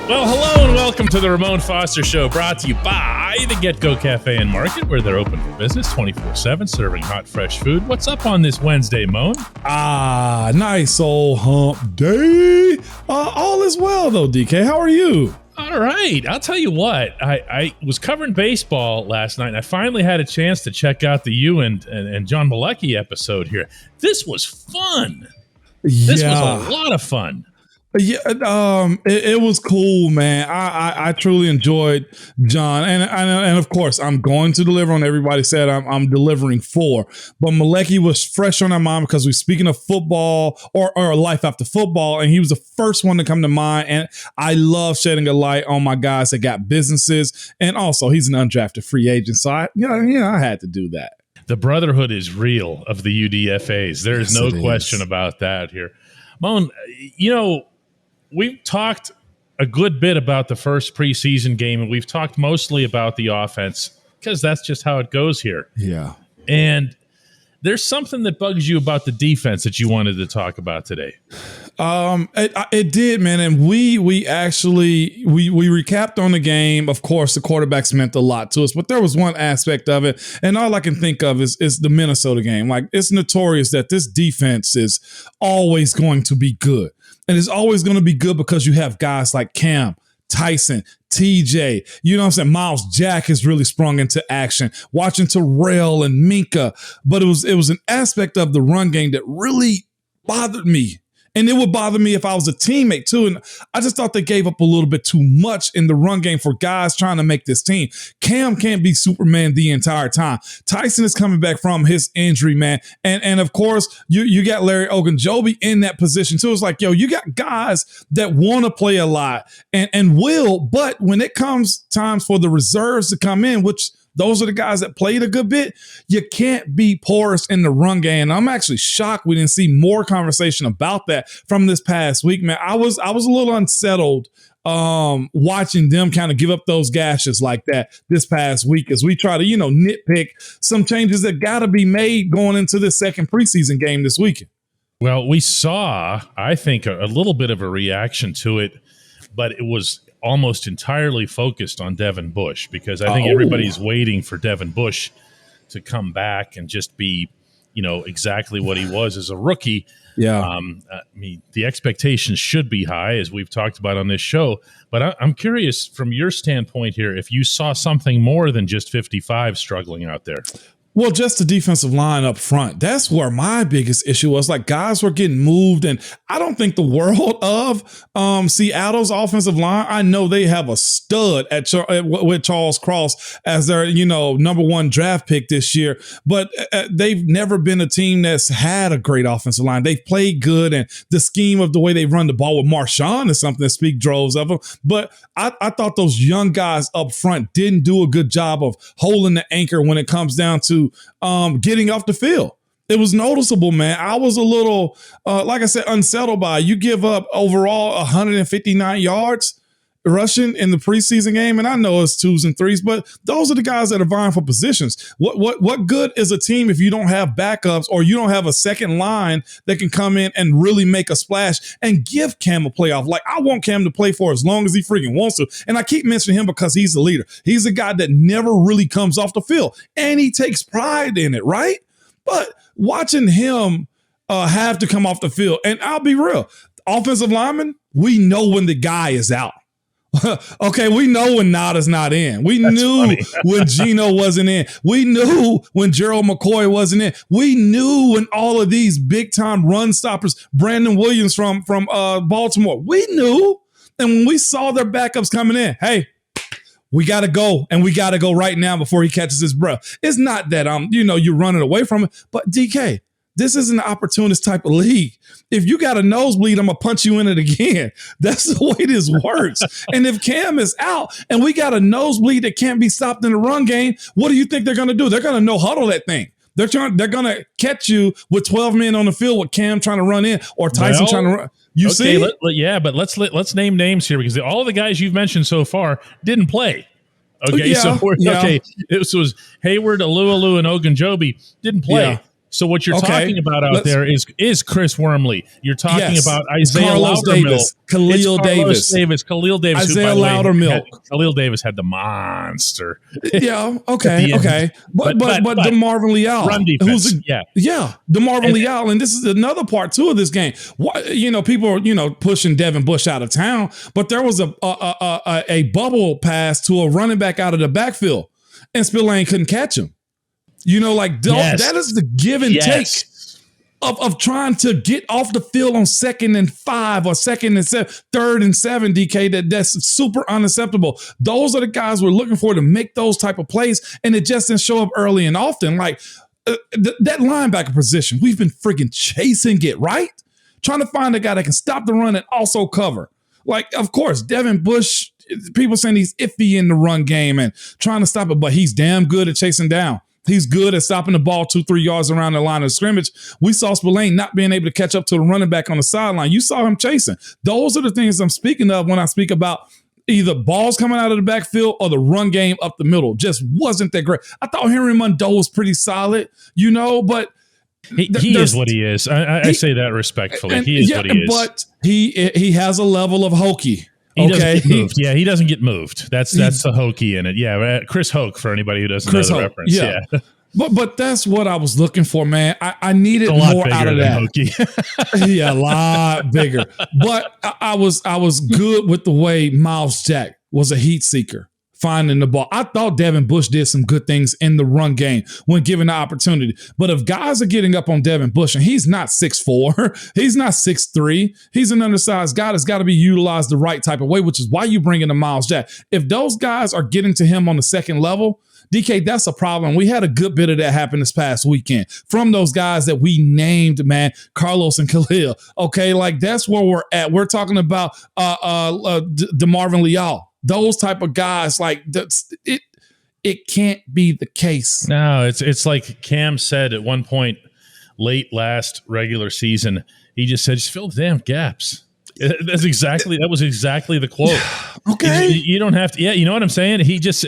Well, hello and welcome to the Ramon Foster Show, brought to you by the Get-Go Cafe and Market, where they're open for business 24/7, serving hot, fresh food. What's up on this Wednesday, Moan? Nice old hump day. All is well, though, DK. How are you? All right. I'll tell you what. I was covering baseball last night, and I finally had a chance to check out the you and John Malecki episode here. This was fun. This was a lot of fun. Yeah, it was cool, man. I truly enjoyed John, and of course, I'm going to deliver on everybody said I'm delivering for. But Malecki was fresh on our mind because we're speaking of football or life after football, and he was the first one to come to mind. And I love shedding a light on my guys that got businesses, and also he's an undrafted free agent, so I had to do that. The brotherhood is real of the UDFAs. There's no question about that here, Moan. We've talked a good bit about the first preseason game, and we've talked mostly about the offense because that's just how it goes here. Yeah. And there's something that bugs you about the defense that you wanted to talk about today. It did, man. And we actually recapped on the game. Of course, the quarterbacks meant a lot to us, but there was one aspect of it, and all I can think of is the Minnesota game. Like, it's notorious that this defense is always going to be good. And it's always going to be good because you have guys like Cam, Tyson, TJ, you know what I'm saying? Miles Jack has really sprung into action, watching Terrell and Minka. But it was an aspect of the run game that really bothered me. And it would bother me if I was a teammate too. And I just thought they gave up a little bit too much in the run game for guys trying to make this team. Cam can't be Superman the entire time. Tyson is coming back from his injury, man. And of course, you got Larry Ogunjobi in that position too. It's like, yo, you got guys that want to play a lot and will, but when it comes times for the reserves to come in, which those are the guys that played a good bit, you can't be porous in the run game. I'm actually shocked we didn't see more conversation about that from this past week, man. I was a little unsettled watching them kind of give up those gashes like that this past week as we try to, nitpick some changes that got to be made going into this second preseason game this weekend. Well, we saw, I think, a little bit of a reaction to it, but it was almost entirely focused on Devin Bush because I think everybody's waiting for Devin Bush to come back and just be, exactly what he was as a rookie. Yeah. I mean, the expectations should be high, as we've talked about on this show. But I'm curious from your standpoint here, if you saw something more than just 55 struggling out there. Well, just the defensive line up front. That's where my biggest issue was. Like, guys were getting moved, and I don't think the world of Seattle's offensive line. I know they have a stud with Charles Cross as their, number one draft pick this year, but they've never been a team that's had a great offensive line. They've played good, and the scheme of the way they run the ball with Marshawn is something that speaks droves of them. But I thought those young guys up front didn't do a good job of holding the anchor when it comes down to getting off the field. It was noticeable, man. I was a little, like I said, unsettled by it. You give up overall 159 yards rushing in the preseason game, and I know it's twos and threes, but those are the guys that are vying for positions. What good is a team if you don't have backups or you don't have a second line that can come in and really make a splash and give Cam a playoff? Like, I want Cam to play for as long as he freaking wants to, and I keep mentioning him because he's the leader. He's a guy that never really comes off the field, and he takes pride in it, right? But watching him have to come off the field, and I'll be real, offensive lineman, we know when the guy is out. Okay, we know when Nada's not in. We knew when Gino wasn't in. We knew when Gerald McCoy wasn't in. We knew when all of these big-time run stoppers, Brandon Williams from Baltimore, we knew. And when we saw their backups coming in, hey, we got to go, and we got to go right now before he catches his breath. It's not that, you're running away from it, but DK, this is an opportunist type of league. If you got a nosebleed, I'm going to punch you in it again. That's the way this works. And if Cam is out and we got a nosebleed that can't be stopped in the run game, what do you think they're going to do? They're going to no-huddle that thing. They're going to catch you with 12 men on the field with Cam trying to run in or Tyson trying to run. You see? But let's name names here because all the guys you've mentioned so far didn't play. Okay, Okay. It was Hayward, Alualu, and Ogunjobi didn't play. Yeah. So what you're talking about out there is Chris Wormley. You're talking about Isaiah Carlos Loudermilk. Davis, Khalil Davis, Khalil Davis, Isaiah Loudermilk. Khalil Davis had the monster. Yeah, okay. But DeMarvin Leal, run defense. DeMarvin Leal, and this is another part too of this game. People are pushing Devin Bush out of town, but there was a bubble pass to a running back out of the backfield, and Spillane couldn't catch him. That is the give and take of trying to get off the field on 2nd and 5 or 2nd and 7, 3rd and 7, DK. That's super unacceptable. Those are the guys we're looking for to make those type of plays, and it just didn't show up early and often. That linebacker position, we've been freaking chasing it, right? Trying to find a guy that can stop the run and also cover. Of course, Devin Bush, people saying he's iffy in the run game and trying to stop it, but he's damn good at chasing down. He's good at stopping the ball 2-3 yards around the line of scrimmage. We saw Spillane not being able to catch up to the running back on the sideline. You saw him chasing. Those are the things I'm speaking of when I speak about either balls coming out of the backfield or the run game up the middle. Just wasn't that great. I thought Henry Mondeau was pretty solid, but he is what he is. I say that respectfully. He is what he is. But he has a level of hokey. He doesn't get moved. He doesn't get moved. That's the hokey in it. Yeah, Chris Hoke for anybody who doesn't know the reference. Yeah. But that's what I was looking for, man. I needed more out of that. Yeah, a lot bigger. But I was good with the way Miles Jack was a heat seeker, finding the ball. I thought Devin Bush did some good things in the run game when given the opportunity. But if guys are getting up on Devin Bush, and he's not 6'4", he's not 6'3", he's an undersized guy that's got to be utilized the right type of way, which is why you bring in a Miles Jack. If those guys are getting to him on the second level, DK, that's a problem. We had a good bit of that happen this past weekend from those guys that we named, man, Carlos and Khalil. Okay, that's where we're at. We're talking about DeMarvin Leal. Those type of guys, it can't be the case. No, it's like Cam said at one point late last regular season. He just said, "Just fill the damn gaps." That was exactly the quote. Okay, you don't have to. Yeah, you know what I'm saying. He just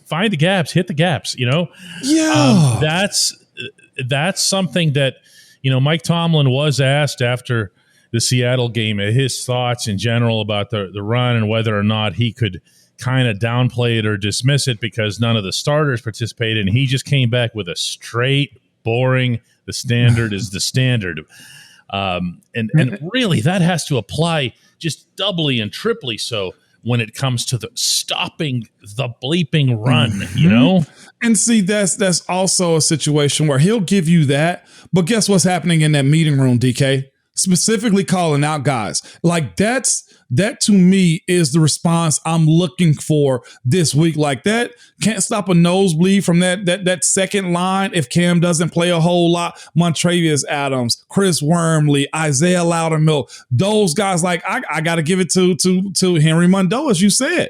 find the gaps, hit the gaps. Yeah, that's something that Mike Tomlin was asked after the Seattle game, his thoughts in general about the run and whether or not he could kind of downplay it or dismiss it because none of the starters participated. And he just came back with a straight, boring, the standard is the standard. And really that has to apply just doubly and triply so when it comes to the stopping the bleeping run, And see, that's also a situation where he'll give you that. But guess what's happening in that meeting room, DK? Specifically calling out guys. That to me is the response I'm looking for this week. That can't stop a nosebleed from that second line if Cam doesn't play a whole lot. Montravius Adams, Chris Wormley, Isaiah Loudermilk, those guys. I got to give it to Henry Mondeau, as you said.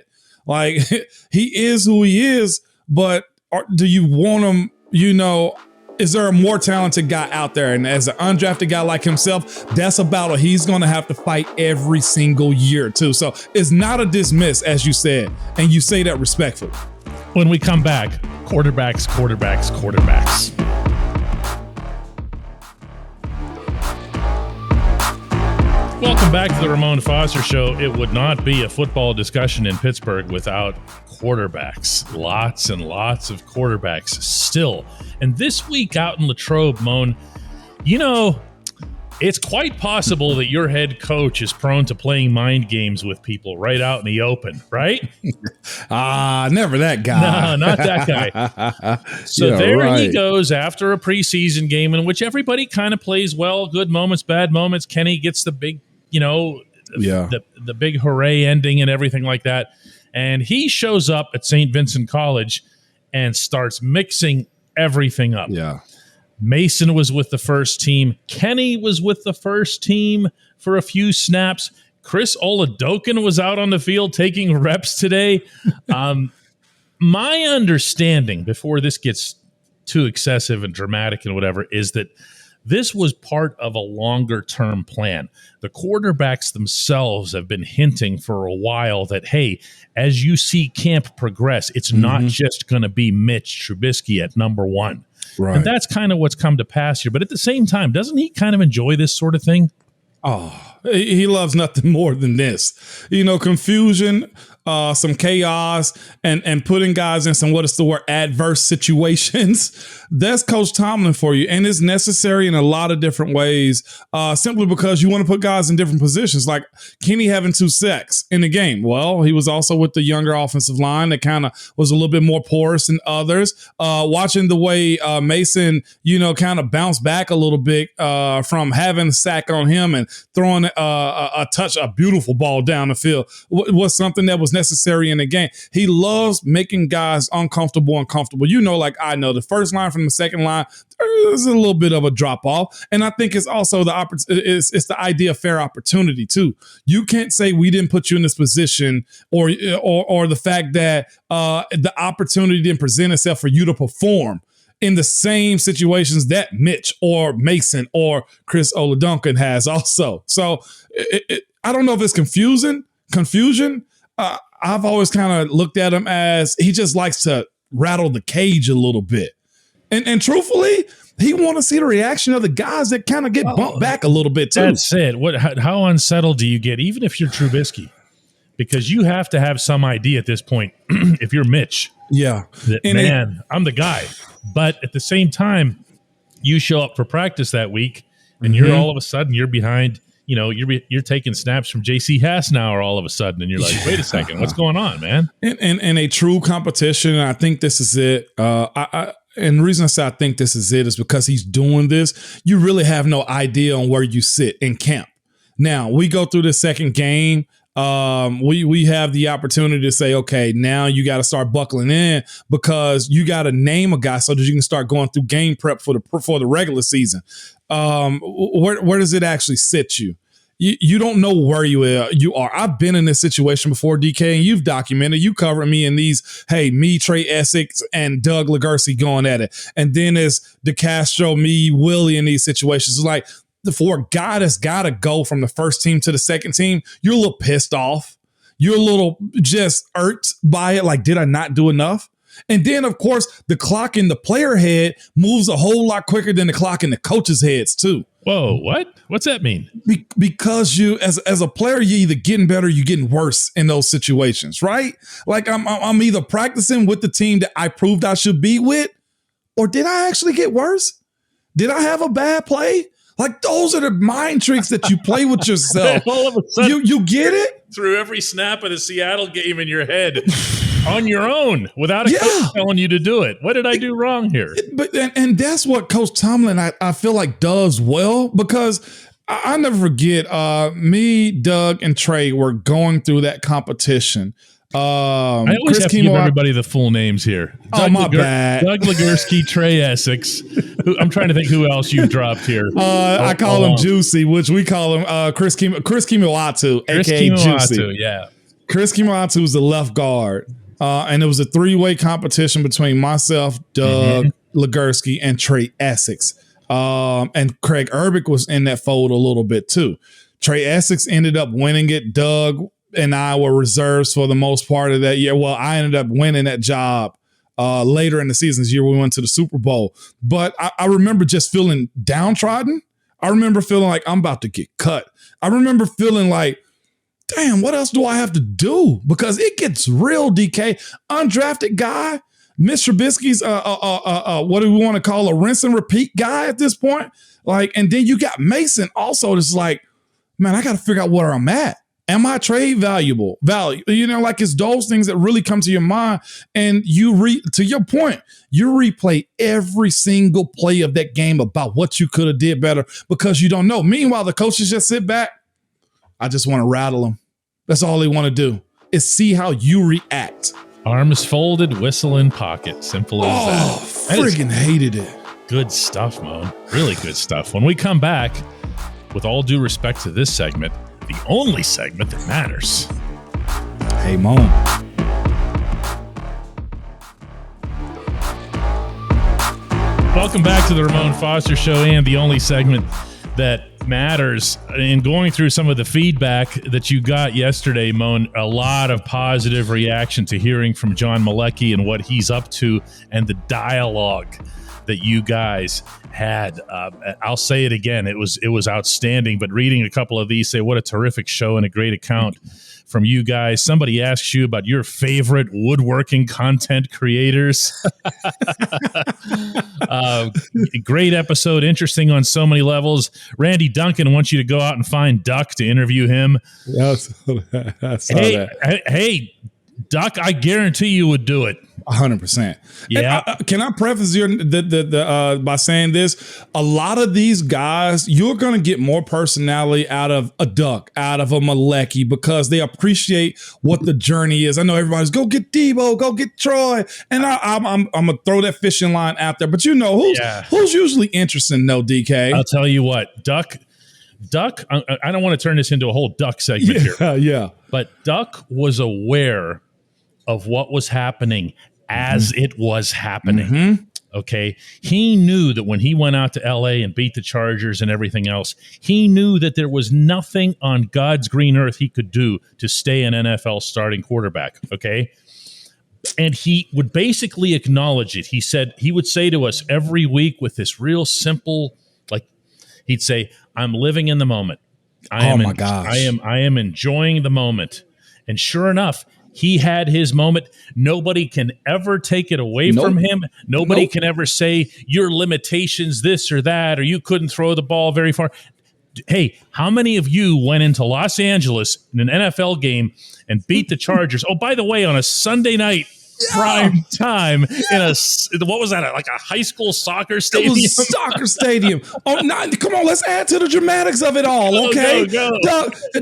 He is who he is, but do you want him? Is there a more talented guy out there? And as an undrafted guy like himself, that's a battle he's going to have to fight every single year too. So it's not a dismiss, as you said, and you say that respectfully. When we come back, quarterbacks. Welcome back to the Ramon Foster Show. It would not be a football discussion in Pittsburgh without quarterbacks. Lots and lots of quarterbacks still. And this week out in Latrobe, Moan, it's quite possible that your head coach is prone to playing mind games with people right out in the open, right? Never that guy. No, not that guy. So he goes after a preseason game in which everybody kind of plays well, good moments, bad moments. Kenny gets the big, the big hooray ending and everything like that. And he shows up at St. Vincent College and starts mixing everything up. Yeah. Mason was with the first team. Kenny was with the first team for a few snaps. Chris Oladokin was out on the field taking reps today. My understanding, before this gets too excessive and dramatic and whatever, is that this was part of a longer-term plan. The quarterbacks themselves have been hinting for a while that, hey, as you see camp progress, it's not just going to be Mitch Trubisky at number one. Right. And that's kind of what's come to pass here. But at the same time, doesn't he kind of enjoy this sort of thing? Oh, he loves nothing more than this. Confusion, some chaos, and putting guys in some, what is the word, adverse situations. That's Coach Tomlin for you. And it's necessary in a lot of different ways, simply because you want to put guys in different positions. Like Kenny having 2 sacks in the game. Well, he was also with the younger offensive line that kind of was a little bit more porous than others. Watching the way Mason, kind of bounced back a little bit from having a sack on him and throwing a beautiful ball down the field was something that was necessary in the game. He loves making guys uncomfortable. Like I know the first line from the second line, there's a little bit of a drop off. And I think it's also it's the idea of fair opportunity too. You can't say we didn't put you in this position or the fact that the opportunity didn't present itself for you to perform in the same situations that Mitch or Mason or Chris Oladuncan has also. So I don't know if it's confusion. I've always kind of looked at him as he just likes to rattle the cage a little bit. And truthfully, he want to see the reaction of the guys that kind of get bumped back a little bit too. That's it. How unsettled do you get, even if you're Trubisky? Because you have to have some idea at this point, if you're Mitch. Yeah. That, I'm the guy. But at the same time, you show up for practice that week, and you're all of a sudden, you're behind, you're taking snaps from J.C. Hassenauer all of a sudden, and you're like, wait a second, what's going on, man? And a true competition, and I think this is it. And the reason I say I think this is it is because he's doing this. You really have no idea on where you sit in camp. Now, we go through the second game. We have the opportunity to say, okay, now you got to start buckling in because you got to name a guy so that you can start going through game prep for the regular season. Where does it actually sit you? You don't know where you are. I've been in this situation before, DK, and you've documented. You covered me in these, me, Trey Essex, and Doug Legursky going at it. And then it's DeCastro, me, Willie in these situations. It's like, for a guy that's got to go from the first team to the second team, you're a little pissed off. You're a little just irked by it. Like, did I not do enough? And then, of course, the clock in the player head moves a whole lot quicker than the clock in the coaches' heads, too. Whoa, what? What's that mean? Because you, as a player, you're either getting better or you're getting worse in those situations, right? Like, I'm either practicing with the team that I proved I should be with, or did I actually get worse? Did I have a bad play? Like, those are the mind tricks that you play with yourself. All of a sudden, you get it? Through every snap of the Seattle game in your head on your own without a coach telling you to do it. What did I do wrong here? And that's what Coach Tomlin, I feel like, does well, because I never forget, me, Doug, and Trey were going through that competition. I always have to give everybody the full names here. Bad. Doug Legursky, Trey Essex. I'm trying to think who else you dropped here. I call him Juicy, which we call him Chris Kimawatu, a.k.a. Juicy. Yeah. Chris Kimawatu was the left guard. And it was a 3-way competition between myself, Doug Legursky, and Trey Essex. And Craig Urbick was in that fold a little bit too. Trey Essex ended up winning it. Doug and I were reserves for the most part of that year. Well, I ended up winning that job later in the season's year. We went to the Super Bowl. But I remember just feeling downtrodden. I remember feeling like I'm about to get cut. I remember feeling like, damn, what else do I have to do? Because it gets real, DK. Undrafted guy. Mitch Trubisky's what do we want to call a rinse and repeat guy at this point? Like, and then you got Mason also. It's like, man, I got to figure out where I'm at. Am I trade value? Like it's those things that really come to your mind. And to your point, you replay every single play of that game about what you could have did better because you don't know. Meanwhile, the coaches just sit back. I just want to rattle them. That's all they want to do is see how you react. Arms folded, whistle in pocket. Simple as that. Oh, friggin' hated it. Good stuff, Moan. Really good stuff. When we come back, with all due respect to this segment, the only segment that matters. Hey, Mon. Welcome back to the Ramon Foster Show and the only segment that matters. In going through some of the feedback that you got yesterday, Mon, a lot of positive reaction to hearing from John Malecki and what he's up to and the dialogue that you guys had. I'll say it again. It was outstanding, but reading a couple of these say what a terrific show and a great account from you guys. Somebody asks you about your favorite woodworking content creators. Great episode, interesting on so many levels. Randy Duncan wants you to go out and find Duck to interview him. Hey, Duck, I guarantee you would do it. 100%. Yeah. Can I preface by saying this? A lot of these guys, you're going to get more personality out of a Duck, out of a Malecki, because they appreciate what the journey is. I know everybody's go get Debo, go get Troy, and I'm gonna throw that fishing line out there. But who's usually interesting? No, DK. I'll tell you what, Duck. I don't want to turn this into a whole Duck segment here. Yeah. But Duck was aware of what was happening as it was happening. Okay. He knew that when he went out to LA and beat the Chargers and everything else, he knew that there was nothing on God's green earth he could do to stay an NFL starting quarterback. Okay. And he would basically acknowledge it. He said, he would say to us every week with this real simple, like he'd say, I'm living in the moment. I am enjoying the moment. And sure enough, he had his moment. Nobody can ever take it away from him. Nobody can ever say your limitations, this or that, or you couldn't throw the ball very far. Hey, how many of you went into Los Angeles in an NFL game and beat the Chargers? Oh, by the way, on a Sunday night, prime time in what was that? Like a high school soccer stadium? It was a soccer stadium. Come on, let's add to the dramatics of it all, okay? Go.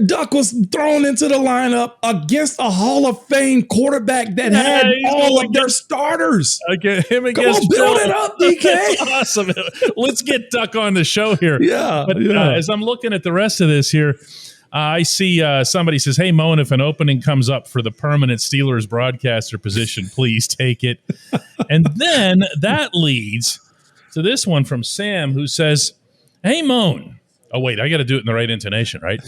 Duck was thrown into the lineup against a Hall of Fame quarterback that had all of their starters. Him against Come on, build it up, DK. Awesome. Let's get Duck on the show here. Yeah. As I'm looking at the rest of this here, I see somebody says, hey, Mon, if an opening comes up for the permanent Steelers broadcaster position, please take it. And then that leads to this one from Sam, who says, hey, Mon. Oh, wait, I got to do it in the right intonation, right?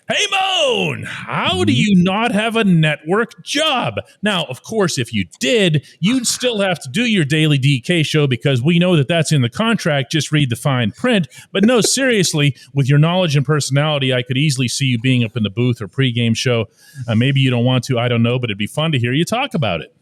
Hey, Mon, how do you not have a network job? Now, of course, if you did, you'd still have to do your daily DK show because we know that that's in the contract. Just read the fine print. But no, seriously, with your knowledge and personality, I could easily see you being up in the booth or pregame show. Maybe you don't want to. I don't know, but it'd be fun to hear you talk about it.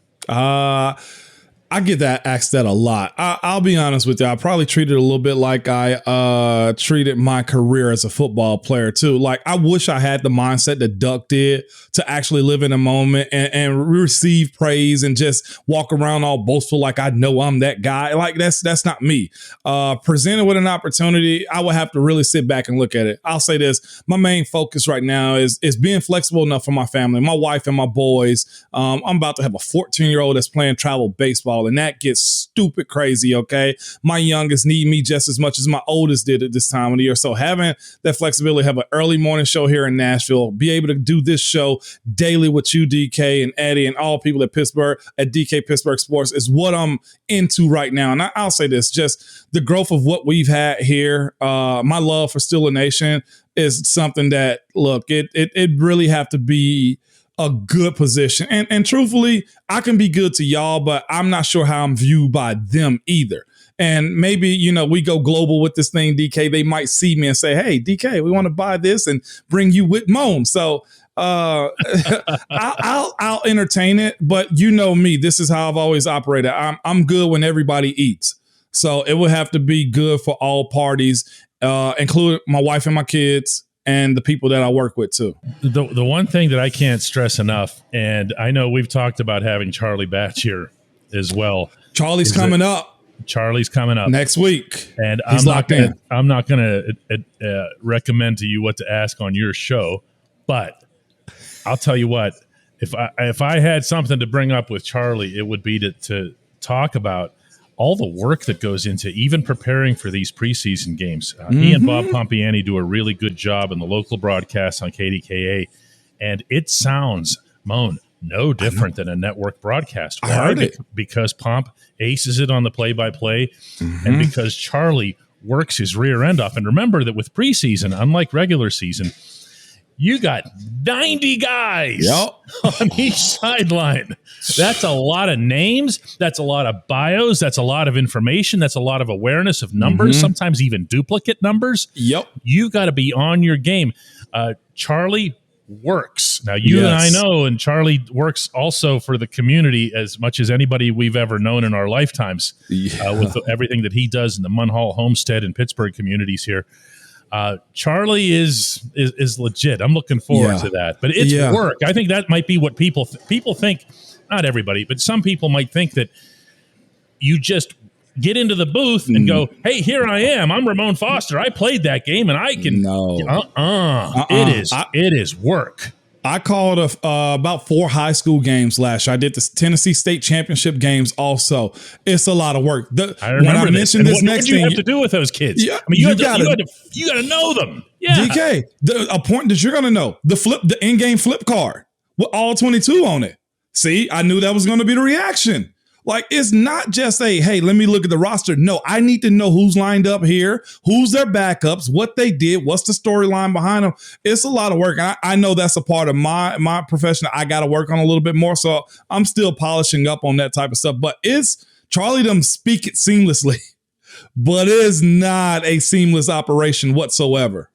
I get asked that a lot. I'll be honest with you. I probably treat it a little bit like I treated my career as a football player too. Like I wish I had the mindset that Duck did to actually live in a moment and receive praise and just walk around all boastful like I know I'm that guy. Like that's not me. Presented with an opportunity, I would have to really sit back and look at it. I'll say this: my main focus right now is being flexible enough for my family, my wife, and my boys. I'm about to have a 14-year-old that's playing travel baseball. And that gets stupid crazy, okay? My youngest need me just as much as my oldest did at this time of the year. So having that flexibility, have an early morning show here in Nashville, be able to do this show daily with you, DK, and Eddie, and all people at Pittsburgh, at DK Pittsburgh Sports is what I'm into right now. And I'll say this, just the growth of what we've had here, my love for Steeler Nation is something that, look, it really have to be a good position. And truthfully, I can be good to y'all, but I'm not sure how I'm viewed by them either. And maybe, we go global with this thing, DK. They might see me and say, hey, DK, we want to buy this and bring you with Mon. So I'll entertain it. But you know me, this is how I've always operated. I'm good when everybody eats. So it would have to be good for all parties, including my wife and my kids, and the people that I work with too. The one thing that I can't stress enough, and I know we've talked about having Charlie Batch here as well. Charlie's coming up next week, and I'm not going to recommend to you what to ask on your show, but I'll tell you what, if I had something to bring up with Charlie, it would be to talk about all the work that goes into even preparing for these preseason games. He and Bob Pompiani do a really good job in the local broadcast on KDKA, and it sounds, Mon, no different than a network broadcast. Why? Because Pomp aces it on the play-by-play, and because Charlie works his rear end off. And remember that with preseason, unlike regular season, you got 90 guys on each sideline. That's a lot of names. That's a lot of bios. That's a lot of information. That's a lot of awareness of numbers, sometimes even duplicate numbers. You got to be on your game. Charlie works. Now, you and I know, and Charlie works also for the community as much as anybody we've ever known in our lifetimes with everything that he does in the Munhall, Homestead, and Pittsburgh communities here. Charlie is legit. I'm looking forward to that, but it's work. I think that might be what people think. Not everybody, but some people might think that you just get into the booth and go, "Hey, here I am. I'm Ramon Foster. I played that game, and I can." It is work. I called about 4 high school games last year. I did the Tennessee State Championship games also. It's a lot of work. I remember when I mentioned this next thing. What do you have to do with those kids? Yeah, I mean, you got to know them. Yeah. DK, a point that you're going to know, the in-game flip card with all 22 on it. See, I knew that was going to be the reaction. Like, it's not just hey, let me look at the roster. No, I need to know who's lined up here, who's their backups, what they did, what's the storyline behind them. It's a lot of work. I know that's a part of my profession I got to work on a little bit more. So I'm still polishing up on that type of stuff. But it's Charlie them speak it seamlessly, but it's not a seamless operation whatsoever.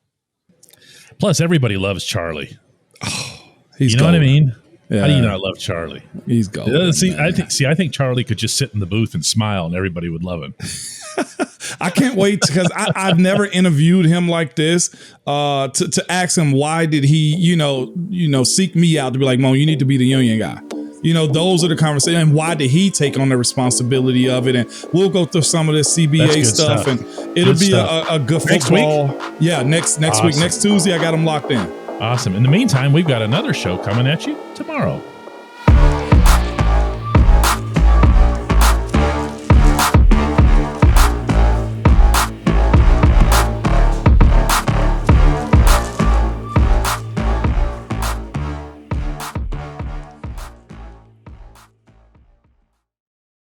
Plus, everybody loves Charlie. Oh, you know what I mean? Yeah. How do you not love Charlie? He's gold. I think Charlie could just sit in the booth and smile, and everybody would love him. I can't wait because I've never interviewed him like this. To ask him why did he, seek me out to be like, Mon, you need to be the union guy. Those are the conversations. And why did he take on the responsibility of it? And we'll go through some of this CBA stuff, and it'll be a good football. Next week? Yeah, next week, next Tuesday, I got him locked in. Awesome. In the meantime, we've got another show coming at you tomorrow.